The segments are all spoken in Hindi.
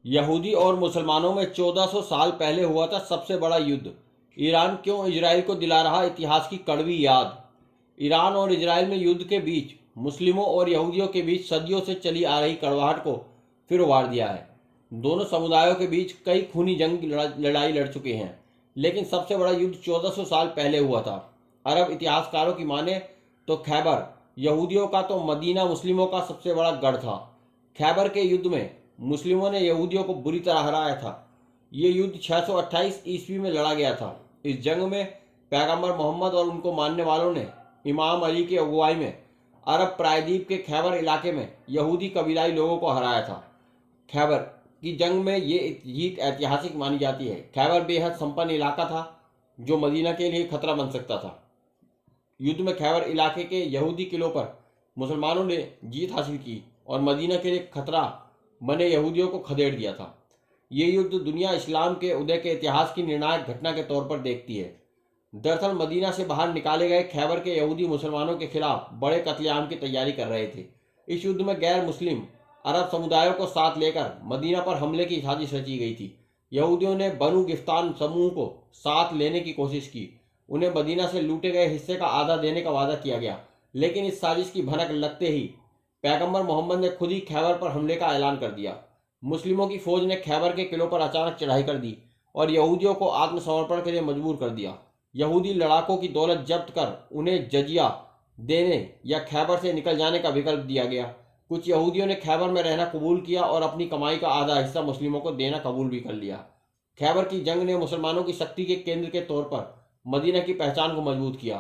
यहूदी और मुसलमानों में 1400 साल पहले हुआ था सबसे बड़ा युद्ध। ईरान क्यों इजराइल को दिला रहा इतिहास की कड़वी याद। ईरान और इजराइल में युद्ध के बीच मुस्लिमों और यहूदियों के बीच सदियों से चली आ रही कड़वाहट को फिर उभार दिया है। दोनों समुदायों के बीच कई खूनी जंग लड़ाई लड़ चुके हैं, लेकिन सबसे बड़ा युद्ध 1400 साल पहले हुआ था। अरब इतिहासकारों की माने तो खैबर यहूदियों का तो मदीना मुस्लिमों का सबसे बड़ा गढ़ था। खैबर के युद्ध में मुस्लिमों ने यहूदियों को बुरी तरह हराया था। ये युद्ध 628 ईस्वी में लड़ा गया था। इस जंग में पैगंबर मोहम्मद और उनको मानने वालों ने इमाम अली की अगुवाई में अरब प्रायद्वीप के खैबर इलाके में यहूदी कबीलाई लोगों को हराया था। खैबर की जंग में ये जीत ऐतिहासिक मानी जाती है। खैबर बेहद संपन्न इलाका था जो मदीना के लिए खतरा बन सकता था। युद्ध में खैबर इलाके के यहूदी किलों पर मुसलमानों ने जीत हासिल की और मदीना के लिए खतरा बने यहूदियों को खदेड़ दिया था। ये युद्ध दुनिया इस्लाम के उदय के इतिहास की निर्णायक घटना के तौर पर देखती है। दरअसल मदीना से बाहर निकाले गए खैबर के यहूदी मुसलमानों के खिलाफ बड़े कत्लेआम की तैयारी कर रहे थे। इस युद्ध में गैर मुस्लिम अरब समुदायों को साथ लेकर मदीना पर हमले की साजिश रची गई थी। यहूदियों ने बनु गिफ्तान समूह को साथ लेने की कोशिश की। उन्हें मदीना से लूटे गए हिस्से का आधा देने का वादा किया गया, लेकिन इस साजिश की भनक लगते ही पैगंबर मोहम्मद ने खुद ही खैबर पर हमले का ऐलान कर दिया। मुस्लिमों की फौज ने खैबर के किलों पर अचानक चढ़ाई कर दी और यहूदियों को आत्मसमर्पण के लिए मजबूर कर दिया। यहूदी लड़ाकों की दौलत जब्त कर उन्हें जजिया देने या खैबर से निकल जाने का विकल्प दिया गया। कुछ यहूदियों ने खैबर में रहना कबूल किया और अपनी कमाई का आधा हिस्सा मुस्लिमों को देना कबूल भी कर लिया। खैबर की जंग ने मुसलमानों की शक्ति के केंद्र के तौर पर मदीना की पहचान को मजबूत किया,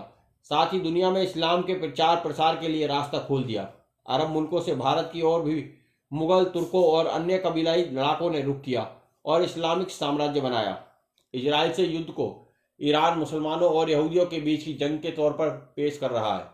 साथ ही दुनिया में इस्लाम के प्रचार प्रसार के लिए रास्ता खोल दिया। अरब मुल्कों से भारत की ओर भी मुगल, तुर्कों और अन्य कबीलाई लड़ाकों ने रुख किया और इस्लामिक साम्राज्य बनाया। इजराइल से युद्ध को ईरान मुसलमानों और यहूदियों के बीच की जंग के तौर पर पेश कर रहा है।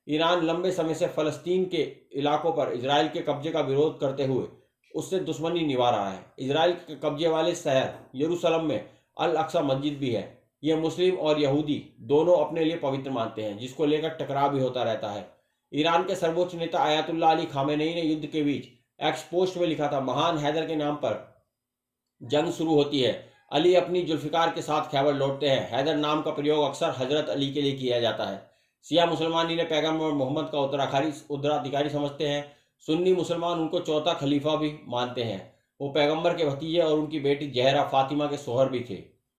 ईरान लंबे समय से फ़लस्तीन के इलाकों पर इजराइल के कब्जे का विरोध करते हुए उससे दुश्मनी निभा रहा है। इजराइल के कब्जे वाले शहर यरूशलेम में अल अक्सा मस्जिद भी है। ये मुस्लिम और यहूदी दोनों अपने लिए पवित्र मानते हैं, जिसको लेकर टकराव भी होता रहता है। ईरान के सर्वोच्च नेता आयतुल्लाह अली खामेनेई ने युद्ध के बीच एक्स पोस्ट में लिखा था, महान हैदर के नाम पर जंग शुरू होती है। अली अपनी जुल्फिकार के साथ खैबर लौटते हैं। हैदर नाम का प्रयोग अक्सर हजरत अली के लिए किया जाता है। शिया मुसलमान इन्हें पैगंबर मोहम्मद का उत्तराधिकारी समझते हैं। सुन्नी मुसलमान उनको चौथा खलीफा भी मानते हैं। वो पैगंबर के भतीजे और उनकी बेटी जहरा फातिमा के सोहर भी थे।